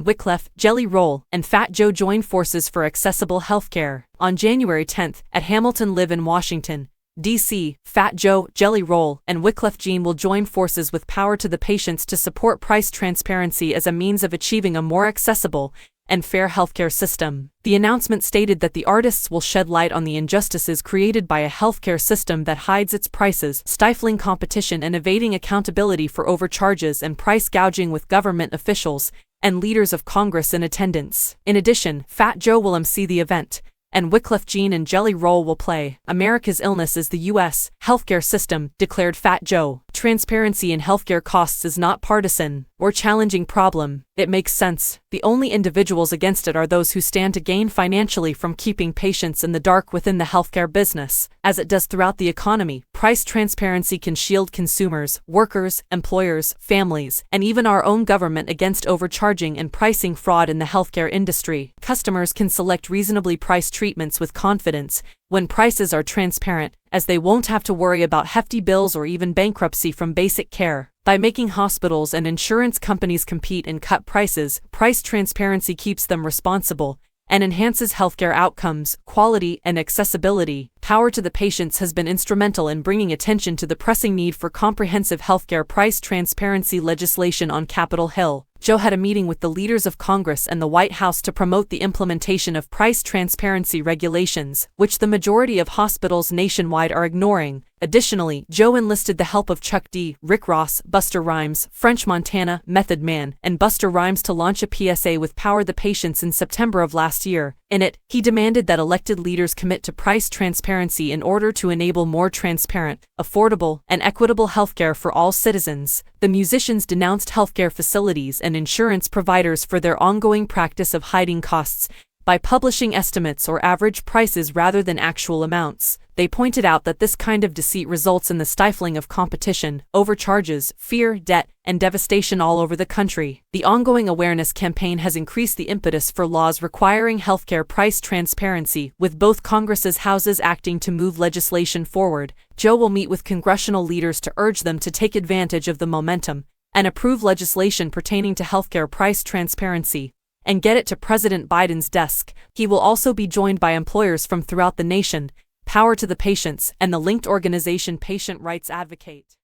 Wyclef, Jelly Roll, and Fat Joe join forces for accessible healthcare. On January 10, at Hamilton Live in Washington, D.C., Fat Joe, Jelly Roll, and Wyclef Jean will join forces with Power to the Patients to support price transparency as a means of achieving a more accessible and fair healthcare system. The announcement stated that the artists will shed light on the injustices created by a healthcare system that hides its prices, stifling competition and evading accountability for overcharges and price gouging, with government officials and leaders of Congress in attendance. In addition, Fat Joe will MC the event, and Wyclef Jean and Jelly Roll will play. America's illness is the U.S. healthcare system, declared Fat Joe. Transparency in healthcare costs is not partisan or challenging problem. It makes sense. The only individuals against it are those who stand to gain financially from keeping patients in the dark within the healthcare business. As it does throughout the economy, price transparency can shield consumers, workers, employers, families, and even our own government against overcharging and pricing fraud in the healthcare industry. Customers can select reasonably priced treatments with confidence when prices are transparent, as they won't have to worry about hefty bills or even bankruptcy from basic care. By making hospitals and insurance companies compete and cut prices, price transparency keeps them responsible and enhances healthcare outcomes, quality, and accessibility. Power to the Patients has been instrumental in bringing attention to the pressing need for comprehensive healthcare price transparency legislation on Capitol Hill. Joe had a meeting with the leaders of Congress and the White House to promote the implementation of price transparency regulations, which the majority of hospitals nationwide are ignoring. Additionally, Joe enlisted the help of Chuck D., Rick Ross, Busta Rhymes, French Montana, Method Man, and Busta Rhymes to launch a PSA with Power the Patients in September of last year. In it, he demanded that elected leaders commit to price transparency in order to enable more transparent, affordable, and equitable healthcare for all citizens. The musicians denounced healthcare facilities and insurance providers for their ongoing practice of hiding costs by publishing estimates or average prices rather than actual amounts. They pointed out that this kind of deceit results in the stifling of competition, overcharges, fear, debt, and devastation all over the country. The ongoing awareness campaign has increased the impetus for laws requiring healthcare price transparency, with both Congress's houses acting to move legislation forward. Joe will meet with congressional leaders to urge them to take advantage of the momentum and approve legislation pertaining to healthcare price transparency and get it to President Biden's desk. He will also be joined by employers from throughout the nation, Power to the Patients, and the linked organization Patient Rights Advocate.